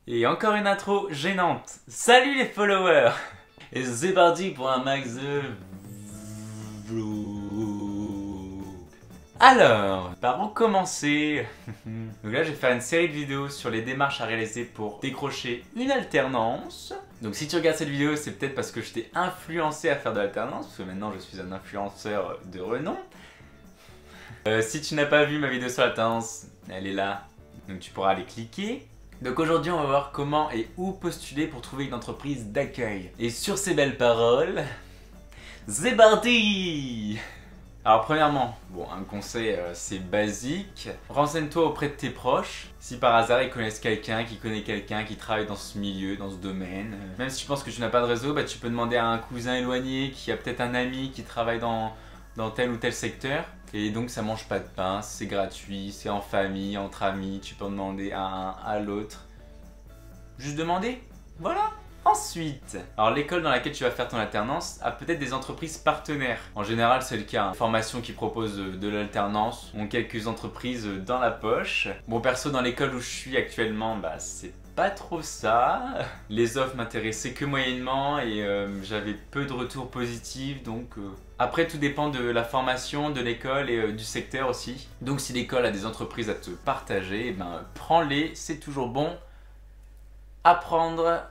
Et encore une intro gênante. Salut les followers. Et c'est parti pour un max de vlog. Alors, par où commencer? Donc là, je vais faire une série de vidéos sur les démarches à réaliser pour décrocher une alternance. Donc si tu regardes cette vidéo, c'est peut-être parce que je t'ai influencé à faire de l'alternance, parce que maintenant je suis un influenceur de renom. Si tu n'as pas vu ma vidéo sur l'alternance, elle est là, donc tu pourras aller cliquer. Donc aujourd'hui on va voir comment et où postuler pour trouver une entreprise d'accueil. Et sur ces belles paroles, c'est parti! Alors premièrement, bon, un conseil c'est basique, renseigne-toi auprès de tes proches. Si par hasard ils connaissent quelqu'un, qui connaît quelqu'un qui travaille dans ce milieu, dans ce domaine. Même si tu penses que tu n'as pas de réseau, bah, tu peux demander à un cousin éloigné qui a peut-être un ami qui travaille dans tel ou tel secteur. Et donc ça mange pas de pain, c'est gratuit, c'est en famille, entre amis, tu peux en demander à un, à l'autre. Juste demander, voilà. Ensuite, alors l'école dans laquelle tu vas faire ton alternance a peut-être des entreprises partenaires. En général c'est le cas, les formations qui proposent de l'alternance ont quelques entreprises dans la poche. Bon perso dans l'école où je suis actuellement, bah c'est pas trop ça. Les offres m'intéressaient que moyennement et j'avais peu de retours positifs donc... Après tout dépend de la formation, de l'école et du secteur aussi. Donc si l'école a des entreprises à te partager, ben prends-les, c'est toujours bon. Apprendre...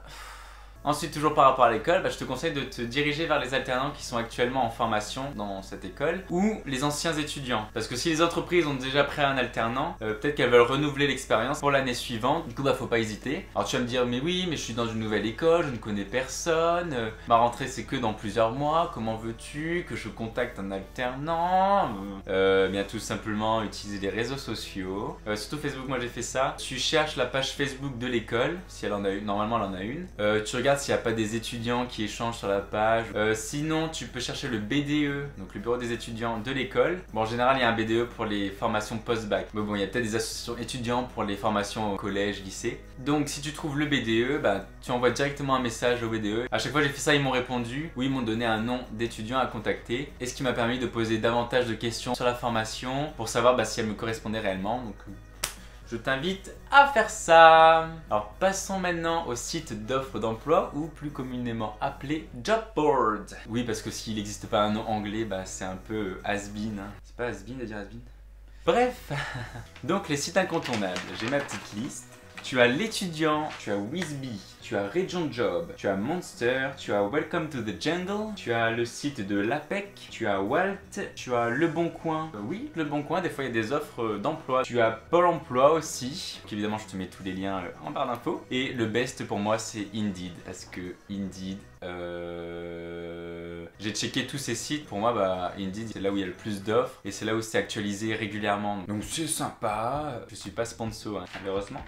Ensuite, toujours par rapport à l'école, bah, je te conseille de te diriger vers les alternants qui sont actuellement en formation dans cette école ou les anciens étudiants. Parce que si les entreprises ont déjà pris un alternant, peut-être qu'elles veulent renouveler l'expérience pour l'année suivante. Du coup, bah faut pas hésiter. Alors tu vas me dire, mais oui, mais je suis dans une nouvelle école, je ne connais personne, ma rentrée c'est que dans plusieurs mois, comment veux-tu que je contacte un alternant? Bien tout simplement utiliser les réseaux sociaux. Surtout Facebook, moi j'ai fait ça. Tu cherches la page Facebook de l'école, si elle en a une, normalement elle en a une. Tu regardes s'il n'y a pas des étudiants qui échangent sur la page. Sinon, tu peux chercher le BDE, donc le bureau des étudiants de l'école. Bon, en général, il y a un BDE pour les formations post-bac. Mais bon, il y a peut-être des associations étudiants pour les formations au collège, lycée. Donc, si tu trouves le BDE, bah, tu envoies directement un message au BDE. À chaque fois, j'ai fait ça, ils m'ont répondu. Oui, ils m'ont donné un nom d'étudiant à contacter. Et ce qui m'a permis de poser davantage de questions sur la formation pour savoir bah, si elle me correspondait réellement. Donc, je t'invite à faire ça. Alors passons maintenant au site d'offres d'emploi ou plus communément appelé Job Board. Oui parce que s'il n'existe pas un nom anglais, bah c'est un peu has-been. Hein. C'est pas has-been de dire has-been? Bref, donc les sites incontournables, j'ai ma petite liste. Tu as l'étudiant, tu as Wizbee, tu as Region Job, tu as Monster, tu as Welcome to the Jungle, tu as le site de l'APEC, tu as Walt, tu as Le Bon Coin. Oui, Le Bon Coin, des fois il y a des offres d'emploi. Tu as Pôle Emploi aussi. Donc, évidemment, je te mets tous les liens en barre d'infos. Et le best pour moi, c'est Indeed. Parce que Indeed, j'ai checké tous ces sites. Pour moi, bah, Indeed, c'est là où il y a le plus d'offres. Et c'est là où c'est actualisé régulièrement. Donc c'est sympa. Je suis pas sponsor, hein, malheureusement.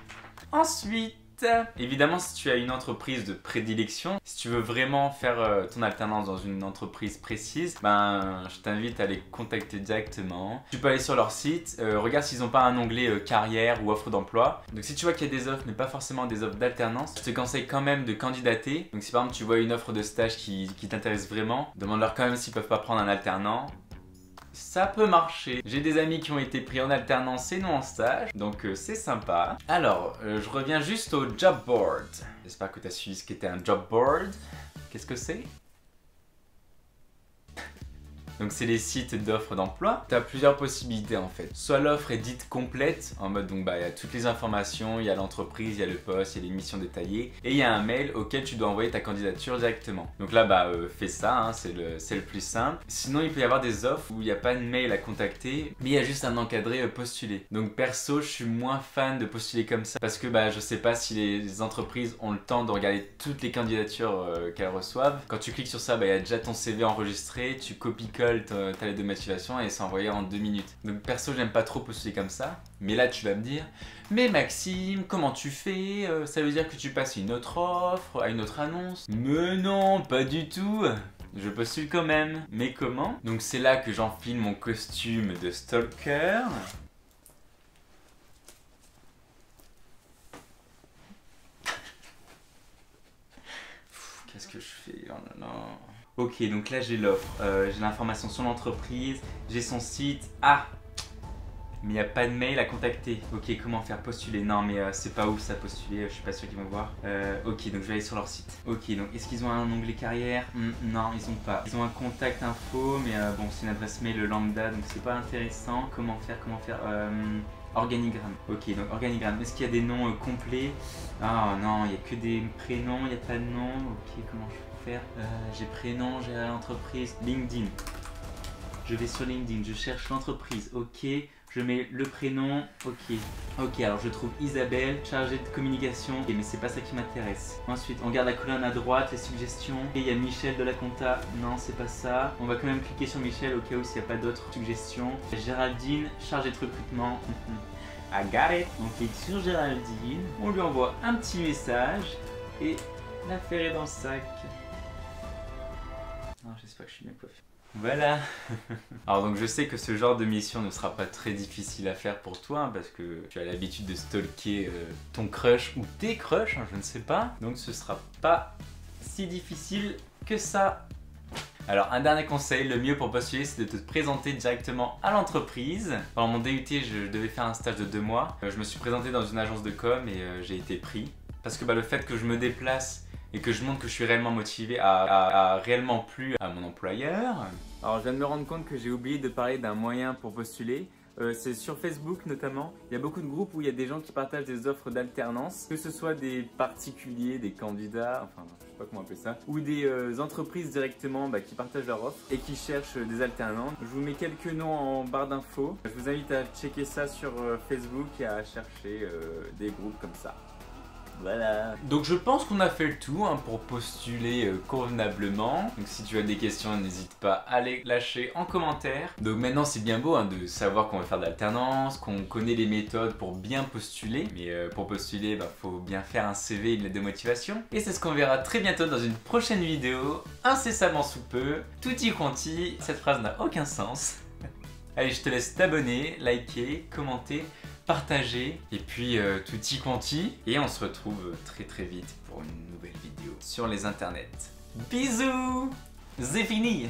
Ensuite, évidemment si tu as une entreprise de prédilection, si tu veux vraiment faire ton alternance dans une entreprise précise, ben je t'invite à les contacter directement. Tu peux aller sur leur site, regarde s'ils n'ont pas un onglet carrière ou offre d'emploi. Donc si tu vois qu'il y a des offres mais pas forcément des offres d'alternance, je te conseille quand même de candidater. Donc si par exemple tu vois une offre de stage qui t'intéresse vraiment, demande-leur quand même s'ils peuvent pas prendre un alternant. Ça peut marcher. J'ai des amis qui ont été pris en alternance et non en stage, donc c'est sympa. Alors, je reviens juste au job board. J'espère que tu as suivi ce qu'était un job board. Qu'est-ce que c'est ? Donc c'est les sites d'offres d'emploi. Tu as plusieurs possibilités en fait. Soit l'offre est dite complète, en mode donc bah il y a toutes les informations, il y a l'entreprise, il y a le poste, il y a les missions détaillées, et il y a un mail auquel tu dois envoyer ta candidature directement. Donc là bah fais ça, hein, c'est le plus simple. Sinon il peut y avoir des offres où il n'y a pas de mail à contacter, mais il y a juste un encadré postuler. Donc perso je suis moins fan de postuler comme ça, parce que bah je sais pas si les entreprises ont le temps de regarder toutes les candidatures qu'elles reçoivent. Quand tu cliques sur ça, bah il y a déjà ton CV enregistré, tu copies-colles ta lettre de motivation et c'est envoyé en 2 minutes. Donc perso j'aime pas trop postuler comme ça. Mais là tu vas me dire, mais Maxime, comment tu fais? Ça veut dire que tu passes une autre offre, à une autre annonce? Mais non, pas du tout. Je postule quand même. Mais comment? Donc c'est là que j'enfile mon costume de stalker. Qu'est-ce que je fais? Oh là là. Ok, donc là j'ai l'offre, j'ai l'information sur l'entreprise, j'ai son site. Ah! Mais il n'y a pas de mail à contacter. Ok, comment faire postuler? Non, mais c'est pas ouf ça, postuler, je suis pas sûr qu'ils vont voir. Ok, donc je vais aller sur leur site. Ok, donc est-ce qu'ils ont un onglet carrière? Non, ils ont pas. Ils ont un contact info, mais bon, c'est une adresse mail lambda, donc c'est pas intéressant. Comment faire? Organigramme. Ok, donc organigramme. Est-ce qu'il y a des noms complets? Ah non, il n'y a que des prénoms, il n'y a pas de nom. Ok, comment je peux faire? J'ai prénom, j'ai l'entreprise. LinkedIn. Je vais sur LinkedIn, je cherche l'entreprise. Ok, je mets le prénom. Ok, alors je trouve Isabelle, chargée de communication. Ok, mais c'est pas ça qui m'intéresse. Ensuite, on regarde la colonne à droite, les suggestions. Et il y a Michel de la compta. Non, c'est pas ça. On va quand même cliquer sur Michel au cas où s'il n'y a pas d'autres suggestions. Géraldine, chargée de recrutement. I got it. On clique sur Géraldine. On lui envoie un petit message. Et l'affaire est dans le sac. Non, j'espère que je suis bien coiffé. Voilà. Alors donc je sais que ce genre de mission ne sera pas très difficile à faire pour toi hein, parce que tu as l'habitude de stalker ton crush ou tes crushs, hein, je ne sais pas. Donc ce sera pas si difficile que ça. Alors un dernier conseil, le mieux pour postuler c'est de te présenter directement à l'entreprise. Pendant mon DUT je devais faire un stage de 2 mois. Je me suis présenté dans une agence de com et j'ai été pris. Parce que le fait que je me déplace et que je montre que je suis réellement motivé a réellement plu à mon employeur. Alors je viens de me rendre compte que j'ai oublié de parler d'un moyen pour postuler. C'est sur Facebook notamment, il y a beaucoup de groupes où il y a des gens qui partagent des offres d'alternance, que ce soit des particuliers, des candidats, enfin je sais pas comment appeler ça, ou des entreprises directement qui partagent leurs offres et qui cherchent des alternants. Je vous mets quelques noms en barre d'infos. Je vous invite à checker ça sur Facebook et à chercher des groupes comme ça. Voilà. Donc je pense qu'on a fait le tout hein, pour postuler convenablement. Donc si tu as des questions, n'hésite pas à les lâcher en commentaire. Donc maintenant c'est bien beau hein, de savoir qu'on va faire de l'alternance, qu'on connaît les méthodes pour bien postuler. Mais pour postuler, faut bien faire un CV et une lettre de motivation. Et c'est ce qu'on verra très bientôt dans une prochaine vidéo, incessamment sous peu. Tutti quanti, cette phrase n'a aucun sens. Allez, je te laisse t'abonner, liker, commenter, partager et puis tutti quanti. Et on se retrouve très très vite pour une nouvelle vidéo sur les internets. Bisous, c'est fini.